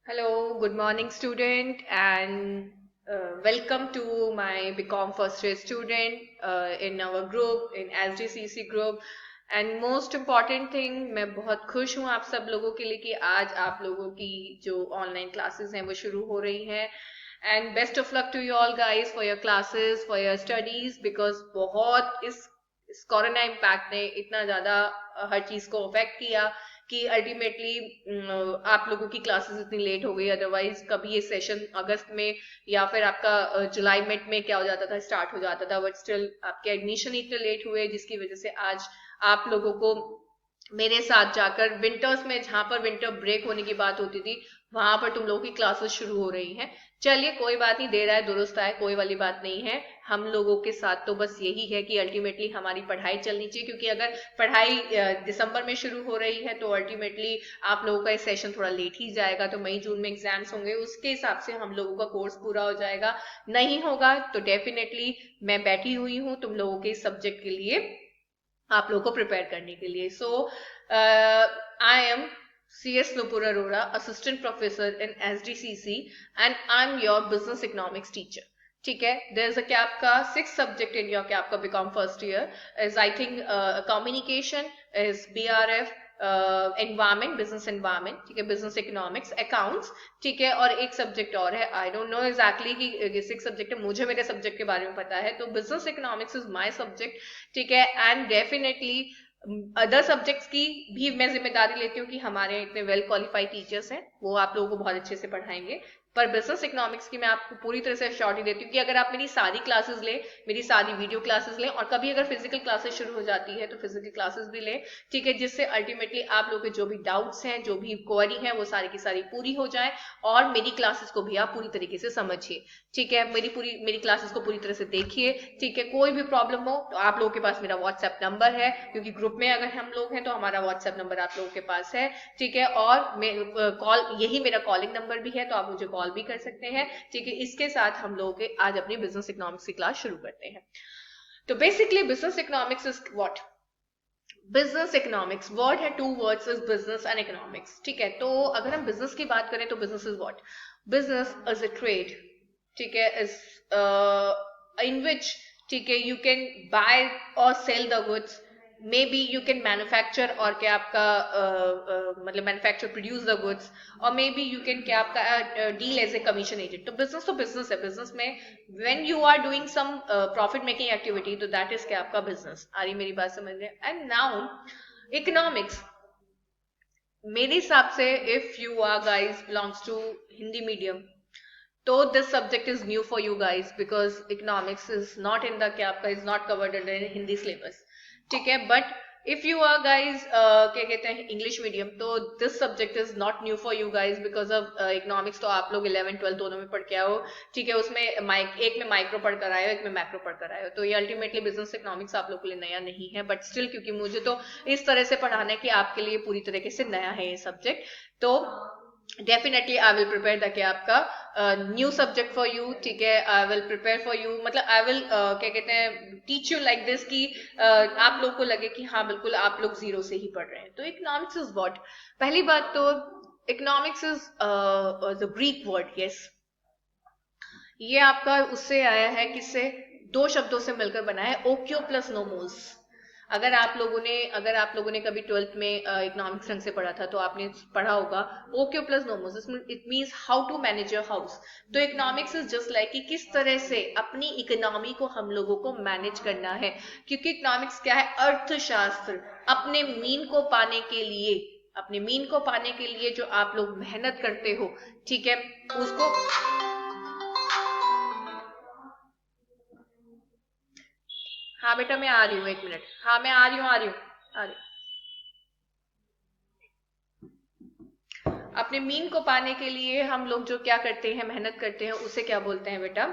Hello, good morning, student, and welcome to my BCom first year student in our group, in SDCC group. And most important thing, मैं बहुत खुश हूँ आप सब लोगों के लिए कि आज आप लोगों की जो ऑनलाइन क्लासेस हैं वो शुरू हो रही हैं. And best of luck to you all guys for your classes, for your studies, because बहुत इस कोरोना इम्पैक्ट ने इतना ज़्यादा हर चीज़ को अफेक्ट किया कि अल्टीमेटली आप लोगों की क्लासेस इतनी लेट हो गई. अदरवाइज कभी ये सेशन अगस्त में या फिर आपका जुलाई मिड में क्या हो जाता था, स्टार्ट हो जाता था. बट स्टिल आपके एडमिशन इतने लेट हुए जिसकी वजह से आज आप लोगों को मेरे साथ जाकर विंटर्स में, जहां पर विंटर ब्रेक होने की बात होती थी, वहां पर तुम लोगों की क्लासेस शुरू हो रही हैं. चलिए कोई बात नहीं, दे रहा है दुरुस्त आए, कोई वाली बात नहीं है. हम लोगों के साथ तो बस यही है कि अल्टीमेटली हमारी पढ़ाई चलनी चाहिए, क्योंकि अगर पढ़ाई दिसंबर में शुरू हो रही है तो अल्टीमेटली आप लोगों का ये सेशन थोड़ा लेट ही जाएगा. तो मई जून में एग्जाम्स होंगे, उसके हिसाब से हम लोगों का कोर्स पूरा हो जाएगा. नहीं होगा तो डेफिनेटली मैं बैठी हुई हूँ तुम लोगों के इस सब्जेक्ट के लिए, आप लोगों को प्रिपेयर करने के लिए. So I am CS Nupur Arora, Assistant Professor in SDCC, and I'm your Business Economics teacher. ठीक है, there's a क्या आपका 6 subject in your क्या आपका BCom first year is I think communication, is BRF, environment, business environment, ठीक है, business economics, accounts, ठीक है, और एक सब्जेक्ट और है. आई डोंट नो एग्जैक्टली कि 6 सब्जेक्ट है, मुझे मेरे सब्जेक्ट के बारे में पता है. तो business economics is my subject, ठीक है. एंड डेफिनेटली अदर सब्जेक्ट्स की भी मैं जिम्मेदारी लेती हूँ कि हमारे इतने वेल क्वालिफाइड टीचर्स हैं, वो आप लोगों को बहुत अच्छे से पढ़ाएंगे. पर बिजनेस इकोनॉमिक्स की मैं आपको पूरी तरह से श्योरिटी देती हूँ कि अगर आप मेरी सारी क्लासेस लें, मेरी सारी वीडियो क्लासेस लें, और कभी अगर फिजिकल क्लासेस शुरू हो जाती है तो फिजिकल क्लासेस भी लें, ठीक है, जिससे अल्टीमेटली आप लोगों के जो भी डाउट्स हैं, जो भी क्वेरी है, वो सारी की सारी पूरी हो जाए, और मेरी क्लासेस को भी आप पूरी तरीके से समझिए. ठीक है, मेरी क्लासेस को पूरी तरह से देखिए. ठीक है, कोई भी प्रॉब्लम हो तो आप लोगों के पास मेरा व्हाट्सएप नंबर है, क्योंकि ग्रुप में अगर हम लोग हैं तो हमारा व्हाट्सएप नंबर आप लोगों के पास है. ठीक है, और कॉल, यही मेरा कॉलिंग नंबर भी है, तो आप मुझे कॉल भी कर सकते हैं. ठीक है, इसके साथ हम लोग आज अपनी बिजनेस इकोनॉमिक्स की क्लास शुरू करते हैं. तो basically business economics is what? Business economics word है, 2 words is business and economics. ठीक है, तो अगर हम बिजनेस की बात करें तो business is what? Business is a trade, ठीक है, इज इन विच, ठीक है, यू कैन बाय और sell the goods. Maybe you can manufacture, और क्या आपका मतलब मैन्युफैक्चर प्रोड्यूस द गुड्स, और मे बी यू कैन क्या आपका deal as a commission agent. तो बिजनेस है. बिजनेस में when you are doing some profit making activity, तो that is क्या आपका बिजनेस. आ रही मेरी बात समझ में? एंड नाउ इकोनॉमिक्स, मेरे हिसाब से if you are guys belongs to Hindi medium, तो this subject is new for you guys, because economics is not in the क्या आपका is not covered under Hindi syllabus. ठीक है, but if you are guys क्या कहते हैं इंग्लिश मीडियम, तो this subject is not new for you guys, because of economics तो आप लोग 11 12 दोनों में पढ़ के आओ. ठीक है, उसमें एक में माइक्रो पढ़ कर आए हो, एक में मैक्रो पढ़ कर आए हो, तो ये अल्टीमेटली बिजनेस इकोनॉमिक्स आप लोग के लिए नया नहीं है. बट स्टिल, क्योंकि मुझे तो इस तरह से पढ़ाना है कि आपके लिए पूरी तरीके से नया है ये सब्जेक्ट, तो definitely I will prepare the क्या आपका न्यू सब्जेक्ट फॉर यू. ठीक है, I will prepare for you, मतलब आई विल क्या कहते हैं टीच यू लाइक दिस कि आप लोग को लगे कि हाँ बिल्कुल आप लोग जीरो से ही पढ़ रहे हैं. तो इकोनॉमिक्स इज व्हाट? पहली बात तो economics is the Greek word. Yes, ये आपका उससे आया है, किससे? 2 शब्दों से मिलकर बना है, ओक्यो प्लस नोमोस. अगर आप लोगों ने कभी 12th में इकोनॉमिक्स ढंग से पढ़ा था तो आपने पढ़ा होगा oikos plus nomos. It means how to manage your house. तो इकोनॉमिक्स इज जस्ट लाइक कि किस तरह से अपनी इकोनॉमी को हम लोगों को मैनेज करना है, क्योंकि इकोनॉमिक्स क्या है? अर्थशास्त्र. अपने मीन को पाने के लिए जो आप लोग मेहनत करते हो, ठीक है, उसको. हाँ बेटा, मैं आ रही हूँ, 1 मिनट. हाँ, मैं आ रही हूँ. अपने मीन को पाने के लिए हम लोग जो क्या करते हैं, मेहनत करते हैं, उसे क्या बोलते हैं बेटा?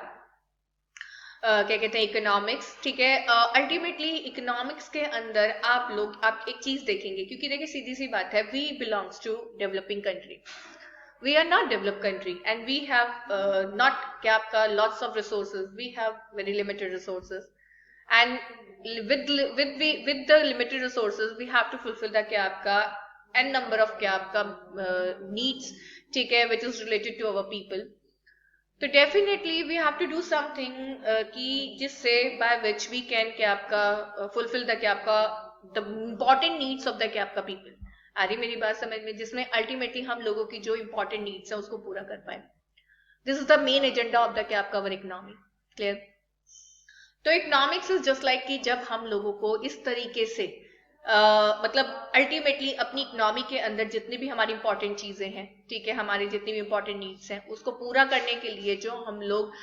क्या कहते हैं? इकोनॉमिक्स. ठीक है, अल्टीमेटली इकोनॉमिक्स के अंदर आप एक चीज देखेंगे, क्योंकि देखिए सीधी सी बात है, we belongs to developing country. We are not developed country, and we have not क्या आपका lots of resources. We have very limited resources, and with the limited resources we have to fulfill the क्या आपका N number of क्या आपका needs, ठीक है, which is related to our people. तो definitely we have to do something कि जिससे by which we can क्या आपका फुलफिल द क्या आपका the important needs of the क्या आपका पीपल। आ रही मेरी बात समझ में, जिसमें अल्टीमेटली हम लोगों की जो इंपॉर्टेंट नीड्स है उसको पूरा कर पाए। This is the main agenda of the क्या आपका अवर इकोनॉमी। क्लियर? तो इकोनॉमिक्स इज जस्ट लाइक कि जब हम लोगों को इस तरीके से मतलब अल्टीमेटली अपनी इकोनॉमी के अंदर जितनी भी हमारी इंपॉर्टेंट चीजें हैं, ठीक है, हमारे जितनी भी इंपॉर्टेंट नीड्स हैं, उसको पूरा करने के लिए जो हम लोग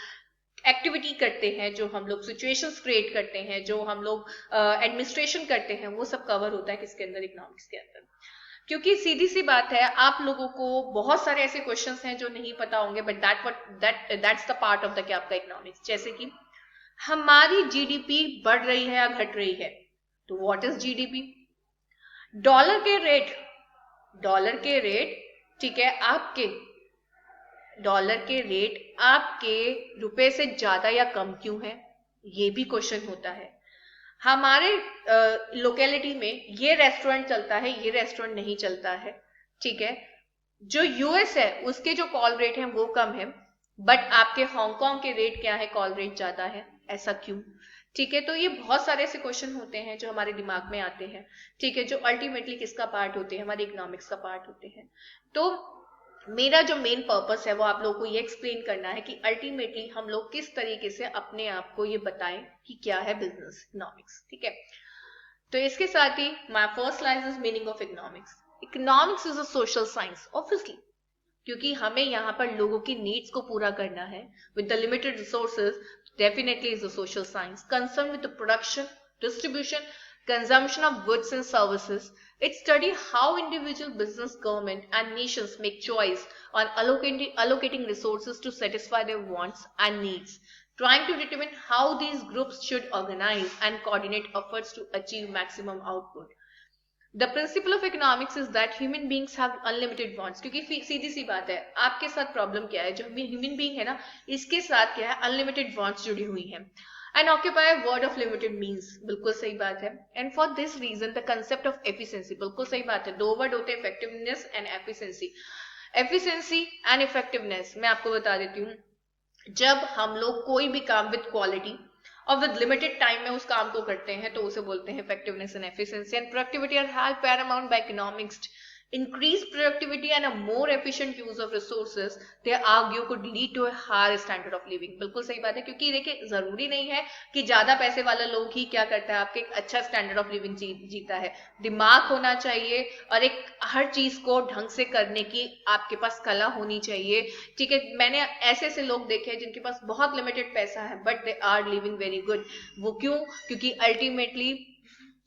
एक्टिविटी करते हैं, जो हम लोग सिचुएशंस क्रिएट करते हैं, जो हम लोग एडमिनिस्ट्रेशन करते हैं, वो सब कवर होता है किसके अंदर? इकोनॉमिक्स के अंदर। क्योंकि सीधी सी बात है, आप लोगों को बहुत सारे ऐसे क्वेश्चंस हैं जो नहीं पता होंगे, but that's the part of the क्या आपका इकोनॉमिक्स। जैसे कि हमारी जीडीपी बढ़ रही है या घट रही है, तो व्हाट इज जीडीपी? डॉलर के रेट, डॉलर के रेट, ठीक है, आपके डॉलर के रेट आपके रुपए से ज्यादा या कम क्यों है? ये भी क्वेश्चन होता है। हमारे लोकेलिटी में ये रेस्टोरेंट चलता है, ये रेस्टोरेंट नहीं चलता है, ठीक है। जो यूएस है उसके जो कॉल रेट है वो कम है, बट आपके हांगकांग के रेट क्या है? कॉल रेट ज्यादा है, ऐसा क्यों? ठीक है, तो ये बहुत सारे ऐसे क्वेश्चन होते हैं जो हमारे दिमाग में आते हैं, ठीक है, जो अल्टीमेटली किसका पार्ट होते हैं? हमारे इकोनॉमिक्स का पार्ट होते हैं। तो मेरा जो मेन पर्पस है वो आप लोगों को ये एक्सप्लेन करना है कि अल्टीमेटली हम लोग किस तरीके से अपने आप को ये बताएं कि क्या है बिजनेस इकोनॉमिक्स, ठीक है। तो इसके साथ ही my first line is meaning of economics. Economics is a social science, obviously, क्योंकि हमें यहाँ पर लोगों की नीड्स को पूरा करना है with the limited resources. Definitely is a social science concern with the production, distribution, consumption of goods and services. It studies how individual business, government, and nations make choice on allocating resources to satisfy their wants and needs, trying to determine how these groups should organize and coordinate efforts to achieve maximum output. The principle of economics is that human beings have unlimited wants. क्योंकि सीधी सी बात है, आपके साथ problem क्या है? जो human being है ना, इसके साथ क्या है? अनलिमिटेड वांट्स जुड़ी हुई है। And occupy word of limited means, बिल्कुल सही बात है। And for this reason the concept of efficiency, बिल्कुल सही बात है, दो वर्ड होते हैं, effectiveness and efficiency. Efficiency and effectiveness मैं आपको बता देती हूँ। जब हम लोग कोई भी काम विद क्वालिटी और विद लिमिटेड टाइम में उस काम को करते हैं तो उसे बोलते हैं effectiveness and efficiency. And productivity are held paramount by economics. Increased productivity and a more efficient use of resources, they argue, could lead to a higher standard of living। बिल्कुल सही बात है, क्योंकि देखिए जरूरी नहीं है कि ज्यादा पैसे वाला लोग ही क्या करता है, आपके एक अच्छा स्टैंडर्ड ऑफ लिविंग जीता है। दिमाग होना चाहिए और एक हर चीज को ढंग से करने की आपके पास कला होनी चाहिए, ठीक है। मैंने ऐसे ऐसे लोग देखे हैं जिनके पास बहुत लिमिटेड पैसा है but they are living very good. वो क्यों? क्योंकि अल्टीमेटली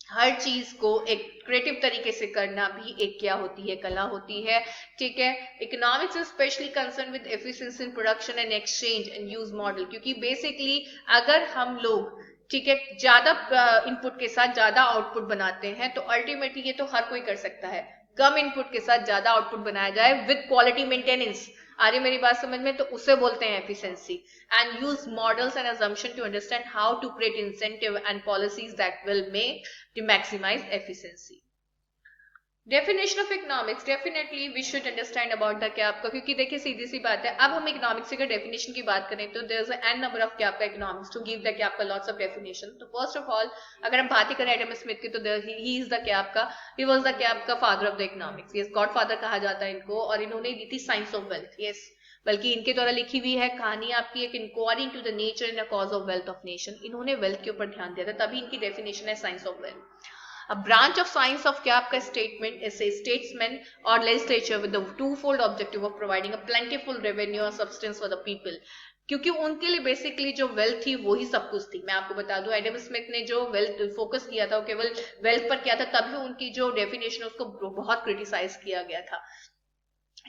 हर चीज को एक क्रिएटिव तरीके से करना भी एक क्या होती है? कला होती है, ठीक है। Economics is specially concern with efficiency in production and exchange and use model. क्योंकि बेसिकली अगर हम लोग, ठीक है, ज्यादा इनपुट के साथ ज्यादा आउटपुट बनाते हैं तो अल्टीमेटली ये तो हर कोई कर सकता है, कम इनपुट के साथ ज्यादा आउटपुट बनाया जाए विद क्वालिटी मेंटेनेंस, आ रही मेरी बात समझ में? तो उसे बोलते हैं efficiency. and use models and assumption to understand how to create incentive and policies that will make to maximize efficiency। Definition of economics, definitely we should understand about the क्या आपका, क्योंकि देखिए सीधी सी बात है, अब हम इकोनॉमिक्स की डेफिनेशन की बात करें तो there is an number of क्या आपका इकोनॉमिक्स टू गिव द क्या आपका लॉट्स ऑफ डेफिनेशन। तो फर्स्ट ऑफ ऑल अगर हम बात ही करें एडम स्मिथ की, तो ही इज द क्या आपका, ही वाज द क्या आपका father of the economics. Yes, God father कहा जाता है इनको, और इन्होंने दी थी साइंस ऑफ वेल्थ। यस, बल्कि इनके द्वारा लिखी हुई है कहानी आपकी एक inquiry into the nature and the cause of wealth of nation. इन्होंने वेल्थ के ऊपर ध्यान दिया था, तभी इनकी डेफिनेशन है science of wealth. A branch of science of क्या आपका statement is a statesman or legislature with the twofold objective of providing a plentiful revenue or substance for the people। क्योंकि उनके लिए बेसिकली जो वेल्थ थी वो ही सब कुछ थी। मैं आपको बता दूं, एडम स्मिथ ने जो वेल्थ फोकस किया था वो केवल वेल्थ पर किया था, तभी उनकी जो डेफिनेशन उसको बहुत क्रिटिसाइज किया गया था,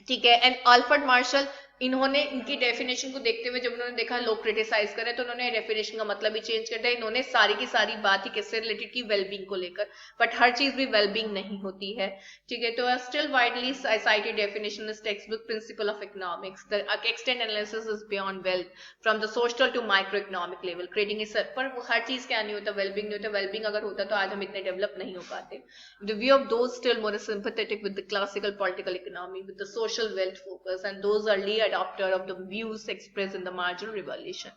ठीक है। एंड अल्फ्रेड मार्शल इन्होंने इनकी डेफिनेशन को देखते हुए जब उन्होंने देखा लोग क्रिटिसाइज कर रहे तो उन्होंने डेफिनेशन का मतलब भी चेंज कर दिया। इन्होंने सारी की सारी बात ही किससे रिलेटेड की, वेलबींग को लेकर, बट हर चीज भी वेलबींग नहीं होती है, ठीक है। तो still widely cited definition is textbook principle of economics. The extent analysis is beyond wealth from the social to microeconomic level creating a पर वो हर चीज क्या नहीं होता, वेलबींग नहीं होता। वेलबींग अगर होता तो आज हम इतने डेवलप नहीं हो पाते। The view of those still more sympathetic with the classical political economy with the social wealth focus and those early adopter of the views expressed in the marginal revolution.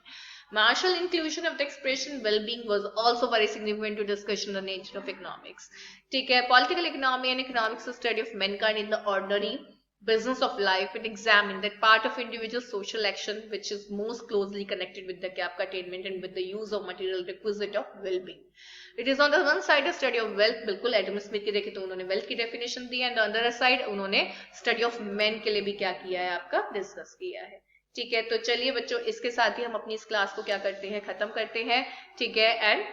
Martial inclusion of the expression well-being was also very significant to discussion the nature of economics. ठीक है, political economy and economics is study of mankind in the ordinary business of life. It examine that part of individual social action which is most closely connected with the gap attainment and with the use of material requisite of well-being. It is on the one side a study of wealth, बिल्कुल Adam Smith की देखे तो उन्होंने wealth की definition the, and the other side उन्होंने study of men के लिए भी क्या किया है, आपका डिस्कस किया है। ठीक है, तो चलिए बच्चों, इसके साथ ही हम अपनी इस क्लास को क्या करते हैं, खत्म करते हैं। ठीक है, and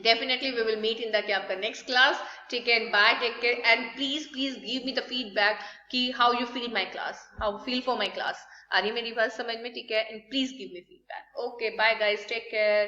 definitely we will meet in the क्या आपका next class। ठीक है, bye, take care, and please give me the feedback कि how you feel my class, how feel for my class। आ रही है मेरी बात समझ में? ठीक है, and please give me feedback। Okay, bye guys, take care।